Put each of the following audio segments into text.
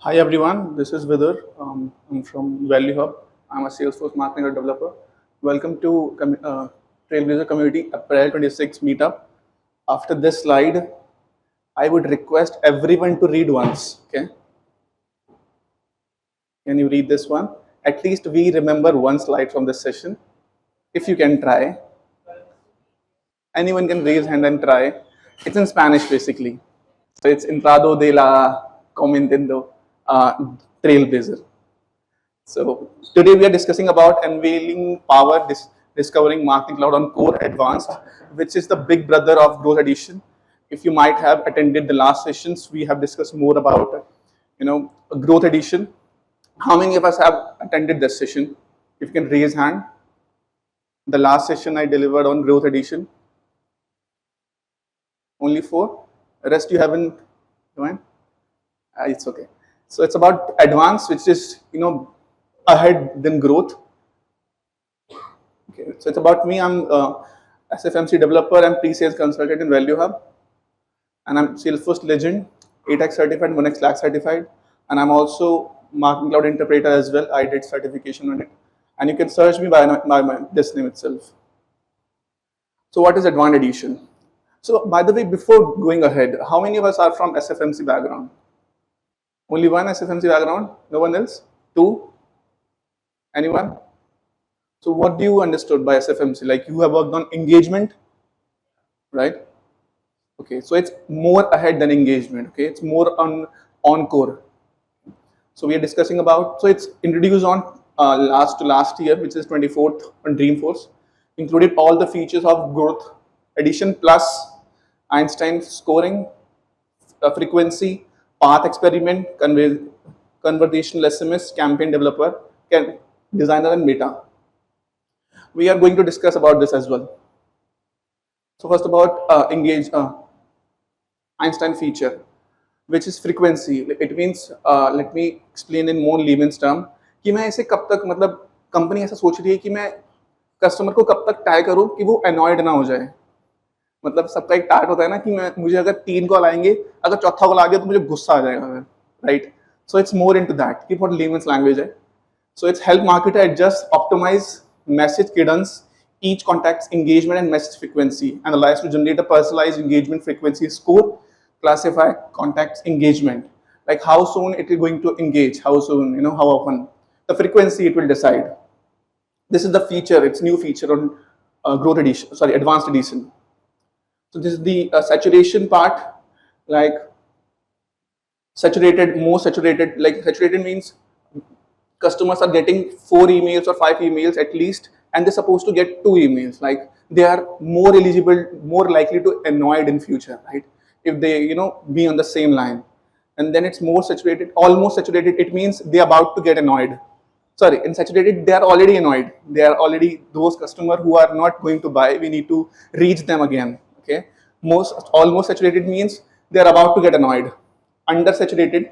Hi everyone, this is Vidur. I'm from Value Hub. I'm a Salesforce marketing developer. Welcome to Trailblazer Community April 26 meetup. After this slide, I would request everyone to read once. Okay, can you read this one? At least we remember one slide from this session. If you can try, anyone can raise hand and try. It's in Spanish basically. So it's Entrado de la Comentendo Trailblazer. So today we are discussing about unveiling power, discovering Marketing Cloud on Core Advanced, which is the big brother of Growth Edition. If you might have attended the last sessions, we have discussed more about, Growth Edition. How many of us have attended this session? If you can raise hand. The last session I delivered on Growth Edition. Only 4. The rest you haven't joined. It's okay. So it's about advanced, which is ahead than growth. Okay, so it's about me. I'm SFMC developer and pre-sales consultant in Value Hub, and I'm Salesforce Legend, 8x certified, 1x lakh certified, and I'm also Marketing Cloud interpreter as well. I did certification on it, and you can search me by this name itself. So what is Advanced Edition? So by the way, before going ahead, how many of us are from SFMC background? Only one SFMC background? No one else? 2? Anyone? So what do you understood by SFMC? Like you have worked on engagement, right? Okay, so it's more ahead than engagement. Okay, it's more on core. So we are discussing about. So it's introduced on last year, which is 24th on Dreamforce, included all the features of Growth Edition plus Einstein scoring, frequency, path experiment, conversational SMS, campaign developer, designer, and meta. We are going to discuss about this as well. So first about Einstein feature, which is frequency. It means let me explain in more layman's term कि मैं ऐसे कब तक मतलब company ऐसा सोच रही है कि मैं कस्टमर को कब तक टाई करूं कि वो अनॉयड ना हो जाए. मतलब सबका एक टार्गेट होता है ना कि मुझे अगर 3 कॉल आएंगे, अगर चौथा कॉल आ गया तो मुझे गुस्सा आ जाएगा, right? So it's more into that कि बहुत लेमन्स लैंग्वेज है. So it's help marketer adjust, optimize message cadence, each contact's engagement and message frequency, analyze to generate a personalized engagement frequency score, classify contact's engagement, like how soon it is going to engage, how soon, how often, the frequency it will decide. This is the feature, it's new feature on Growth Edition, sorry, Advanced Edition. So this is the saturation part, like saturated, more saturated, like saturated means customers are getting 4 emails or 5 emails at least, and they're supposed to get 2 emails. Like they are more eligible, more likely to annoyed in future, right? If they be on the same line. And then it's more saturated, almost saturated. It means they're about to get annoyed. Sorry, in saturated they are already annoyed. They are already those customers who are not going to buy. We need to reach them again. Okay, almost saturated means they are about to get annoyed. Under saturated.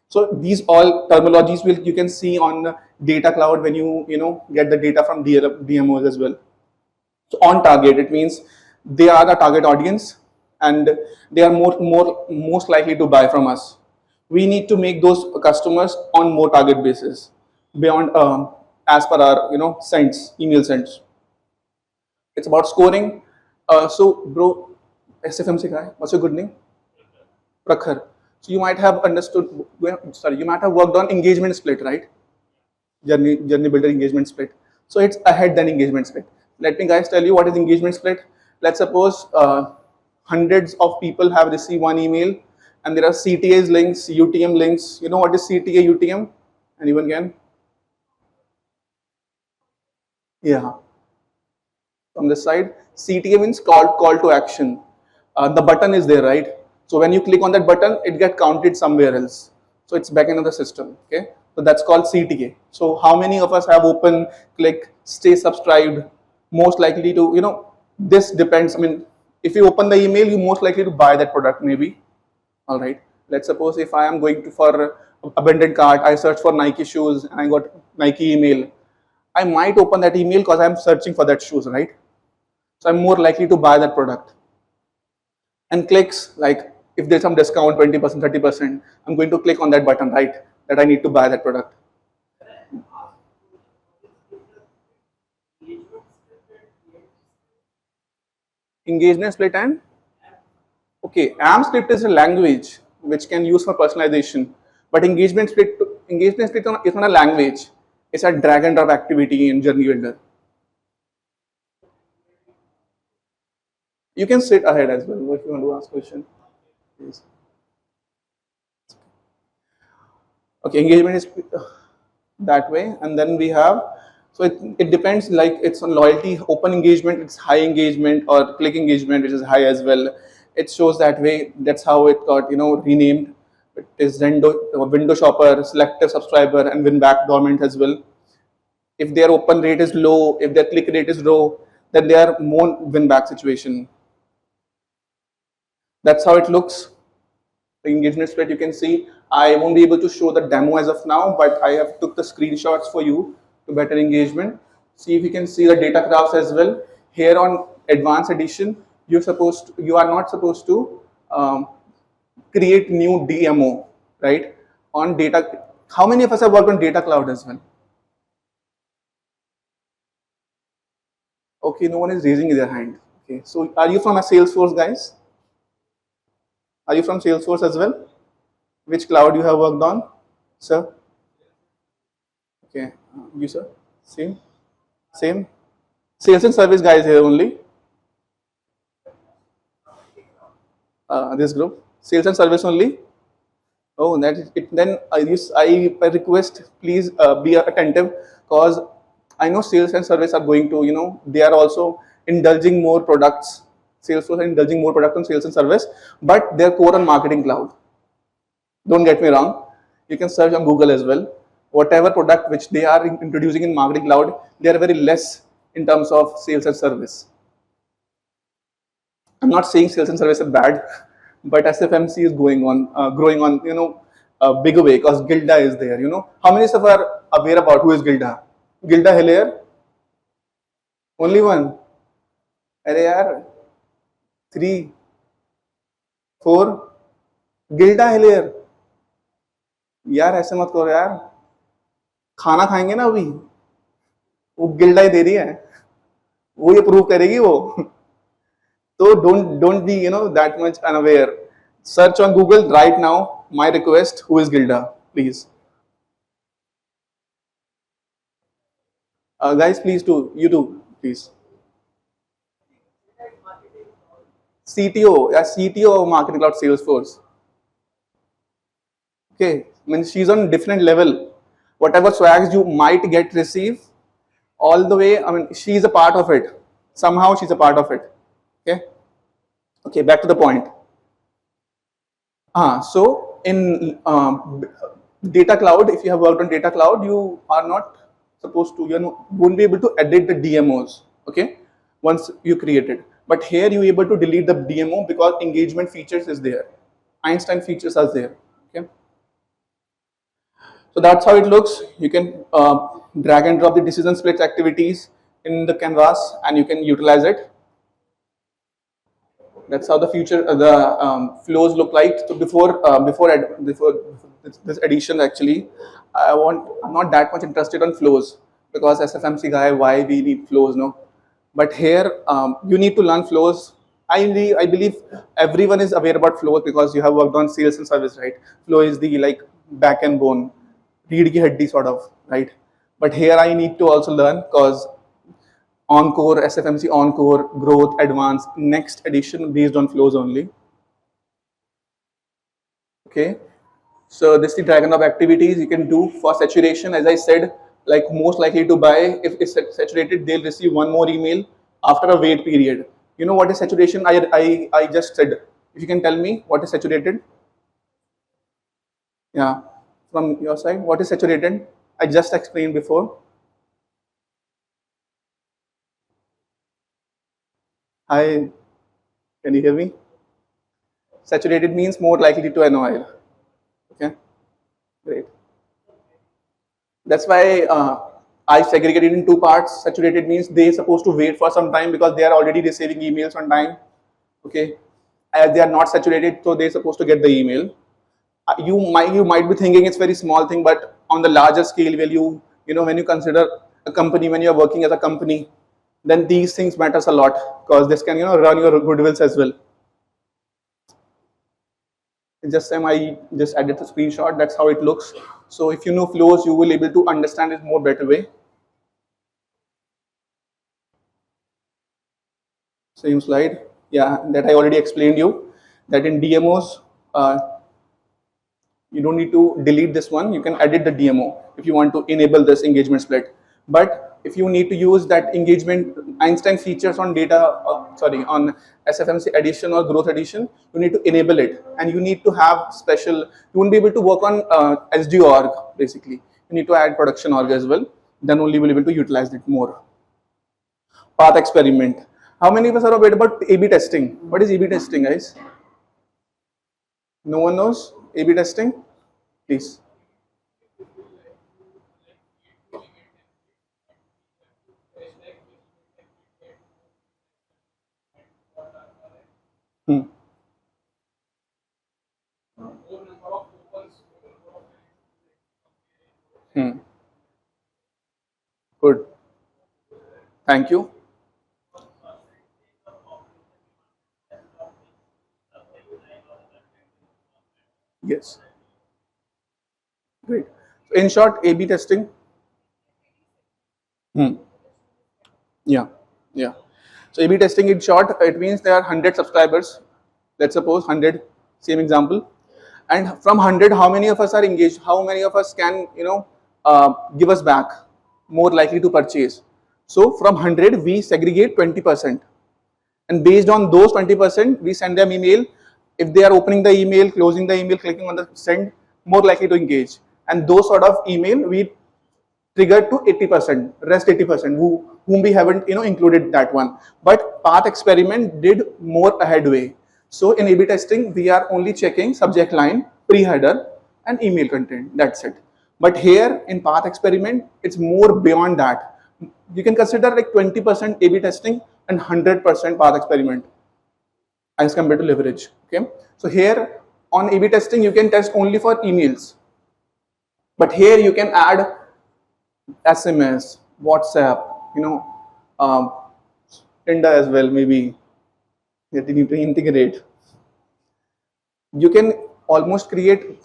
So these all terminologies you can see on data cloud when you get the data from DMOs as well. So on target, it means they are the target audience and they are most likely to buy from us. We need to make those customers on more target basis beyond as per our email sends. It's about scoring. So bro, SFMC guy, what's your good name? Prakhar. So you might have understood, you might have worked on engagement split, right? Journey builder engagement split. So it's ahead than engagement split. Let me guys tell you what is engagement split. Let's suppose hundreds of people have received one email and there are CTAs links, UTM links. You know what is CTA, UTM? Anyone can? Yeah. From this side, CTA means call to action. The button is there, right? So when you click on that button, it gets counted somewhere else. So it's back into the system. Okay. So that's called CTA. So how many of us have open, click, stay subscribed? Most likely to, this depends. I mean, if you open the email, you're most likely to buy that product maybe. All right. Let's suppose if I am going for abandoned cart, I search for Nike shoes and I got Nike email. I might open that email because I'm searching for that shoes, right? So I'm more likely to buy that product. And clicks, like if there's some discount, 20%, 30%, I'm going to click on that button, right? that I need to buy that product. Engagement split and okay, AMP script is a language which can use for personalization, but engagement split is not a language. It's a drag and drop activity in Journey Builder. You can sit ahead as well if you want to ask question. Please. Okay, engagement is that way, and then we have, so it depends, like it's on loyalty, open engagement, it's high engagement, or click engagement, which is high as well. It shows that way. That's how it got renamed. It is window shopper, selective subscriber, and win back dormant as well. If their open rate is low, if their click rate is low, then they are more win back situation. That's how it looks. The engagement split, you can see. I won't be able to show the demo as of now, but I have took the screenshots for you to better engagement. See if you can see the data graphs as well. Here on advanced edition, you are not supposed to create new DMO, right? On data, how many of us have worked on data cloud as well? Okay, no one is raising their hand. Okay, so are you from a Salesforce, guys? Are you from Salesforce as well? Which cloud you have worked on, sir? Okay, you sir? Same? Same? Sales and service guys here only. This group, sales and service only. Oh, that is it. Then I request, please be attentive, because I know sales and service are going to, they are also indulging more products. Salesforce are indulging more product on sales and service, but they're core on marketing cloud. Don't get me wrong. You can search on Google as well. Whatever product which they are introducing in marketing cloud, they are very less in terms of sales and service. I'm not saying sales and service are bad, but SFMC is growing on, a bigger way, because Gilda is there. How many of us are aware about who is Gilda? Gilda Hilaire? Only one. Arey yaar, 3, 4. Gilda Hilaire. यार ऐसे मत करो यार, खाना खाएंगे ना अभी, वो गिल्डा ही दे रही है, वो ये प्रूव करेगी वो. So don't be that much unaware. Search on Google right now. My request: who is Gilda? Please, guys. Please do you do please. CTO, yeah, CTO of Marketing Cloud Salesforce. Okay, I mean she's on different level. Whatever swags you might receive, all the way. I mean she's a part of it. Somehow she's a part of it. Okay. Okay, back to the point. So in data cloud, if you have worked on data cloud, you are not supposed to, won't be able to edit the DMOs, okay, once you create it. But here you are able to delete the DMO because engagement features is there. Einstein features are there, okay. So that's how it looks. You can drag and drop the decision split activities in the canvas and you can utilize it. That's how the future the flows look like. So before this edition, actually, I'm not that much interested on flows, because SFMC guy, why we need flows, no? But here you need to learn flows. I believe everyone is aware about flows because you have worked on sales and service, right? Flow is the like back and bone, read ki haddi sort of, right? But here I need to also learn, because Encore, SFMC Encore, Growth, Advanced, next edition based on flows only. Okay, so this is the drag and drop activities you can do for saturation. As I said, like most likely to buy, if it's saturated, they'll receive one more email after a wait period. You know what is saturation? I just said. If you can tell me what is saturated? Yeah, from your side, what is saturated? I just explained before. Hi, can you hear me? Saturated means more likely to annoy. Okay, great. That's why I segregated in two parts. Saturated means they're supposed to wait for some time because they are already receiving emails on time. Okay, as they are not saturated, so they're supposed to get the email. You might be thinking it's very small thing, but on the larger scale, when you consider a company, when you are working as a company, then these things matters a lot, because this can run your goodwills as well. Just time I just added the screenshot. That's how it looks. So if you know flows, you will able to understand it more better way. Same slide. Yeah, that I already explained you. That in DMOs, you don't need to delete this one. You can edit the DMO if you want to enable this engagement split. But if you need to use that engagement Einstein features on data, on SFMC addition or growth addition, you need to enable it, and you need to have special. You won't be able to work on SD org basically. You need to add production org as well. Then only will be able to utilize it more. Path experiment. How many of us are aware about A/B testing? What is A/B testing, guys? No one knows A/B testing? Please. Hmm. Hmm. Good. Thank you. Yes. Great. So in short, A/B testing. Hmm. Yeah. Yeah. So A/B testing in short, it means there are 100 subscribers. Let's suppose 100. Same example. And from 100, how many of us are engaged? How many of us can give us back? More likely to purchase. So from 100, we segregate 20%. And based on those 20%, we send them email. If they are opening the email, closing the email, clicking on the send, more likely to engage. And those sort of email we triggered to 80%, rest 80% whom we haven't included that one. But path experiment did more ahead way. So in A/B testing, we are only checking subject line, pre-header, and email content. That's it. But here in path experiment, it's more beyond that. You can consider like 20% A/B testing and 100% path experiment as compared to leverage. Okay. So here on A/B testing, you can test only for emails. But here you can add SMS, WhatsApp, um, Tinder as well, maybe that you need to integrate. You can almost create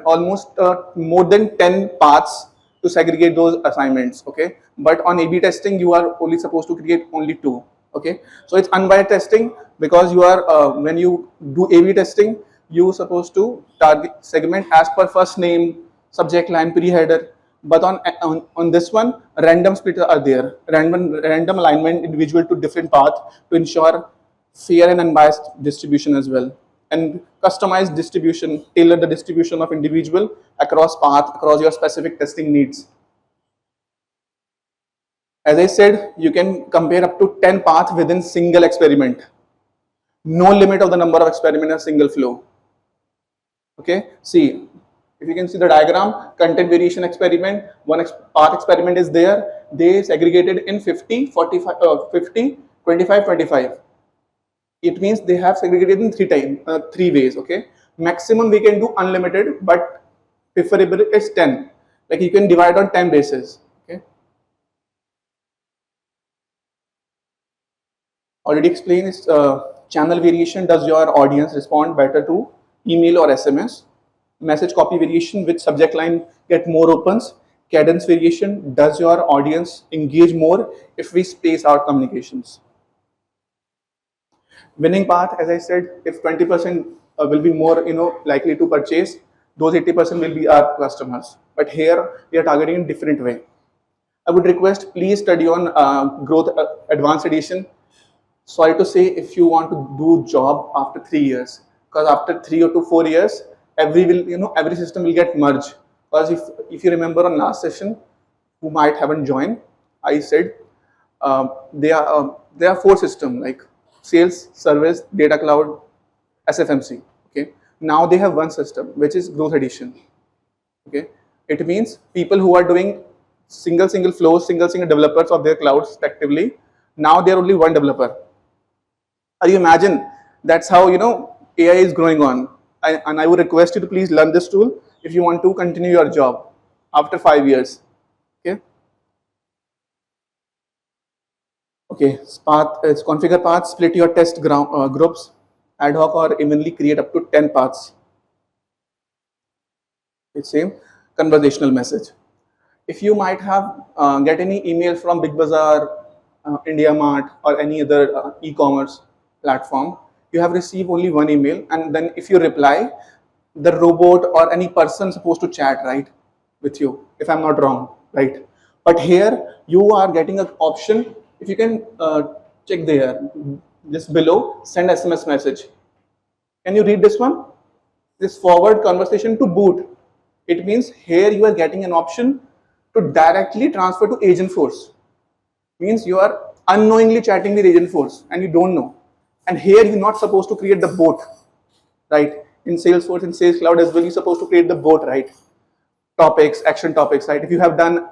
almost more than 10 paths to segregate those assignments. Okay, but on A/B testing, you are only supposed to create only two. Okay, so it's unbiased testing, because you are when you do A/B testing, you supposed to target segment as per first name, subject line, pre-header. But on this one, random splitter are there, random alignment individual to different path to ensure fair and unbiased distribution as well, and customized distribution, tailor the distribution of individual across path, across your specific testing needs. As I said, you can compare up to 10 paths within single experiment. No limit of the number of experiment in a single flow. Okay, see, if you can see the diagram, content variation experiment, path experiment is there. They segregated in 50, 45, 50, 25, 25. It means they have segregated in three ways. Okay, maximum we can do unlimited, but preferable is 10. Like you can divide on 10 basis. Okay, already explained is channel variation. Does your audience respond better to email or SMS? Message copy variation, which subject line get more opens. Cadence variation, does your audience engage more if we space out communications? Winning path, as I said, if 20% will be more likely to purchase, those 80% will be our customers. But here we are targeting in different way. I would request, please study on growth advanced edition. Sorry to say, if you want to do job after 3 years, because after 3 or 4 years, every system will get merged. Because if you remember on last session, who might haven't joined, I said there are four systems like sales, service, data cloud, SFMC. Okay, now they have one system which is growth addition. Okay, it means people who are doing single flows, single developers of their clouds respectively. Now they are only one developer. Are you imagine? That's how AI is growing on. and I would request you to please learn this tool if you want to continue your job after 5 years. Okay. Okay. Path is configure paths. Split your test groups ad hoc or evenly. Create up to 10 paths. It's same conversational message. If you might have get any email from Big Bazaar, India Mart, or any other e-commerce platform, you have received only one email, and then if you reply, the robot or any person supposed to chat, right, with you, if I'm not wrong, right? But here you are getting an option. If you can check there, just below, send SMS message. Can you read this one? This forward conversation to boot. It means here you are getting an option to directly transfer to agent force. Means you are unknowingly chatting with agent force and you don't know. And here you're not supposed to create the bot, right? In Salesforce, in Sales Cloud as well, you're supposed to create the bot, right? Topics, action topics, right? If you have done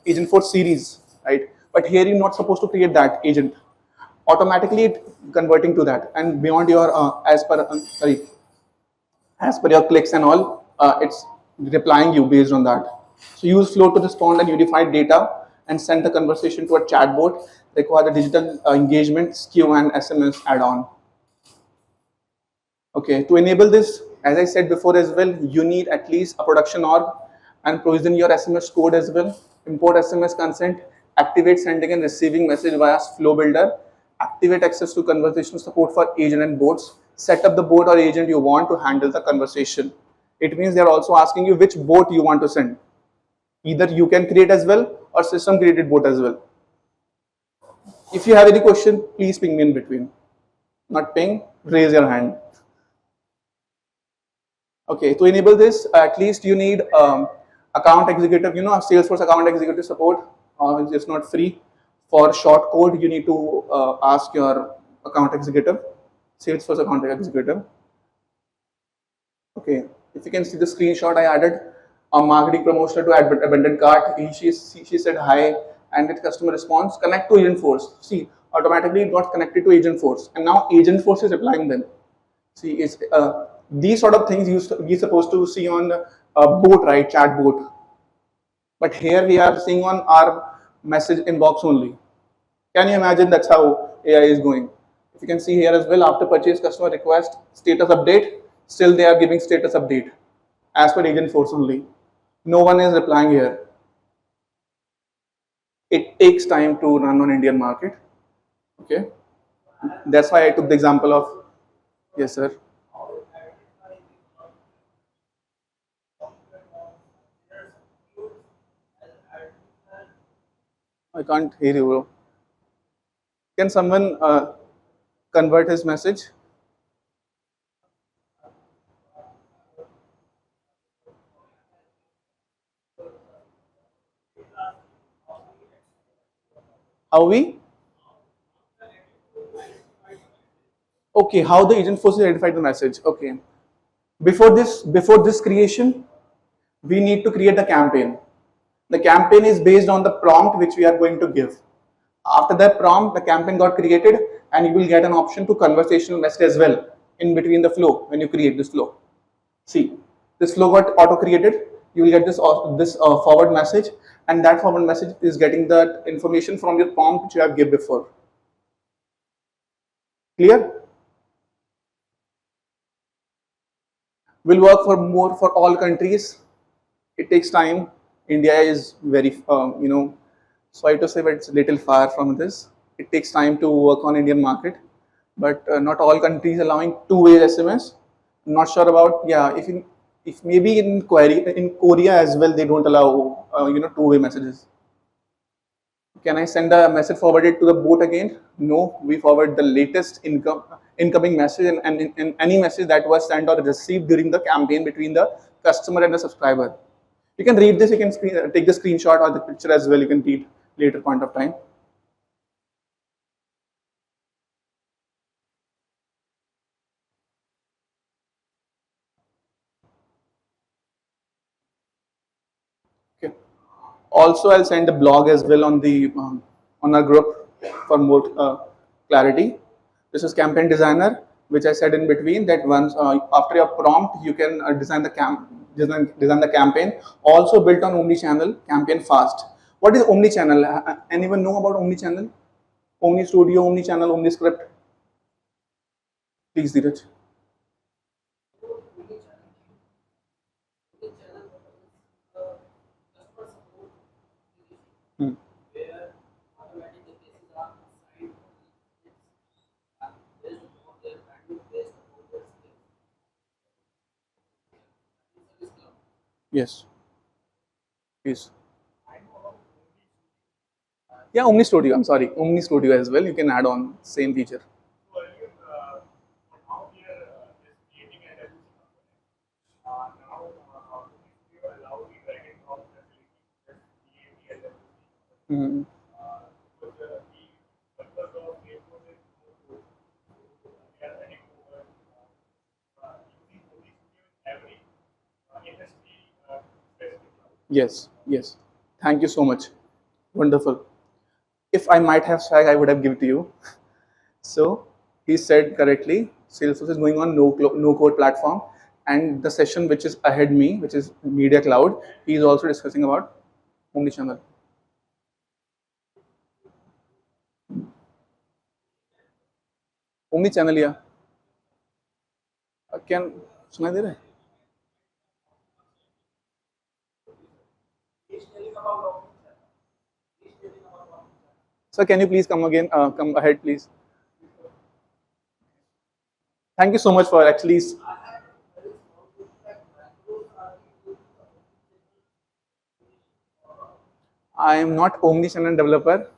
agent force series, right? But here you're not supposed to create that agent. Automatically it converting to that, and beyond your as per your clicks and all, it's replying you based on that. So use flow to respond and unified data and send the conversation to a chatbot. Require a digital engagement, SKU and SMS add-on. Okay, to enable this, as I said before as well, you need at least a production org and provision your SMS code as well. Import SMS consent, activate sending and receiving message via flow builder, activate access to conversation support for agent and bots, set up the bot or agent you want to handle the conversation. It means they're also asking you which bot you want to send. Either you can create as well or system created bot as well. If you have any question, please ping me in between. Not ping, raise your hand. Okay, to enable this, at least you need account executive, Salesforce account executive support. It's not free. For short code, you need to ask your account executive, Salesforce account executive. Okay, if you can see the screenshot I added, a marketing promoter to abandoned cart. She said hi, and the customer response, connect to agent force. See, automatically it got connected to agent force, and now agent force is replying them. See, it's these sort of things you're supposed to see on a bot, right, chat bot. But here we are seeing on our message inbox only. Can you imagine that's how AI is going? If you can see here as well, after purchase customer request status update, still they are giving status update as per agent force only. No one is replying here. It takes time to run on Indian market. Okay, that's why I took the example of, yes sir. I can't hear you, bro. Can someone convert his message? How we? Okay, how the agent force identified the message. Okay, before this creation, we need to create the campaign. The campaign is based on the prompt which we are going to give. After that prompt, the campaign got created, and you will get an option to conversational message as well in between the flow when you create this flow. See, this flow got auto created. You will get this forward message, and that forward message is getting the information from your prompt which you have given before. Clear? Will work for more for all countries. It takes time. India is very, sorry to say, but it's a little far from this. It takes time to work on Indian market, but not all countries allowing two-way SMS. I'm not sure about, yeah, if maybe in Korea as well they don't allow two-way messages. Can I send a message forwarded to the bot again? No, we forward the latest incoming message and any message that was sent or received during the campaign between the customer and the subscriber. You can read this, you can take the screenshot or the picture as well, you can read later point of time. Okay. Also, I'll send a blog as well on the on our group for more clarity. This is campaign designer. which I said in between, that once after your prompt, you can design the campaign. Also built on omni-channel campaign fast. What is omni-channel? Anyone know about omni-channel? Omni Studio, omni-channel, omni-script? Please, Dheeraj. Hmm. Yes, please. Yeah, Omni Studio. I'm sorry, Omni Studio as well. You can add on same feature. Mhm. Yes, yes. Thank you so much. Wonderful. If I might have swag, I would have given to you. So he said correctly. Salesforce is going on no code platform, and the session which is ahead me, which is Media Cloud, he is also discussing about omnichannel. Omnichannel, yeah. Can सुनाई दे रहा है? Sir, can you please come again? Come ahead, please. Thank you so much for actually. I am not omnichannel developer,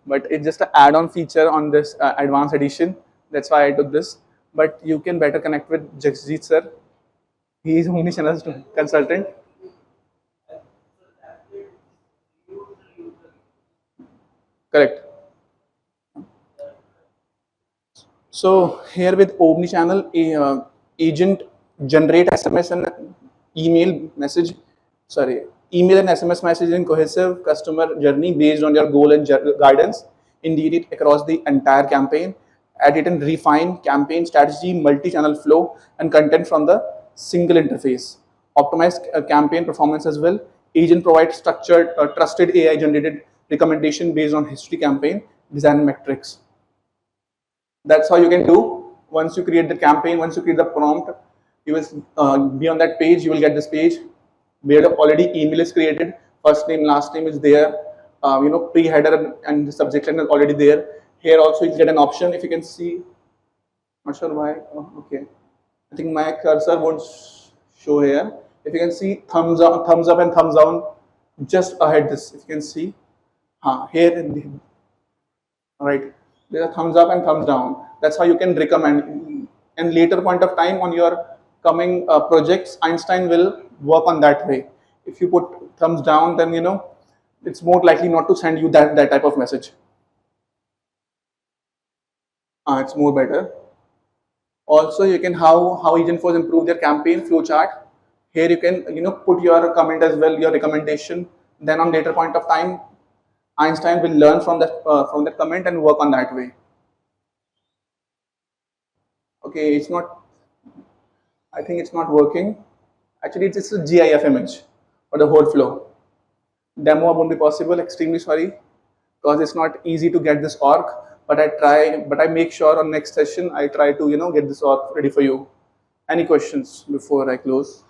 but it's just an add-on feature on this advanced edition. That's why I took this. But you can better connect with Jagjit sir. He is omnichannel consultant. Correct. So here with omnichannel, agent generate SMS and email message, sorry, email and SMS message in cohesive customer journey based on your goal and guidance. Indeed, it across the entire campaign. Edit and refine campaign strategy, multi-channel flow, and content from the single interface. Optimize campaign performance as well. Agent provides structured, trusted AI generated recommendation based on history campaign design metrics. That's how you can do. Once you create the campaign, once you create the prompt, you will be on that page. You will get this page where the already email is created, first name last name is there, pre-header and the subject line is already there. Here also you get an option. If you can see, not sure why. Oh, okay, I think my cursor won't show here. If you can see thumbs up and thumbs down just ahead, this if you can see, here in the, right, there's a thumbs up and thumbs down. That's how you can recommend. And later point of time on your coming projects, Einstein will work on that way. If you put thumbs down, then it's more likely not to send you that type of message. It's more better. Also, you can how Agentforce improve their campaign flow chart. Here you can put your comment as well, your recommendation. Then on later point of time, Einstein will learn from that comment and work on that way. Okay, it's not. I think it's not working. Actually, it's a GIF image for the whole flow. Demo won't be possible. Extremely sorry, because it's not easy to get this org. But I try. But I make sure on next session I try to get this org ready for you. Any questions before I close?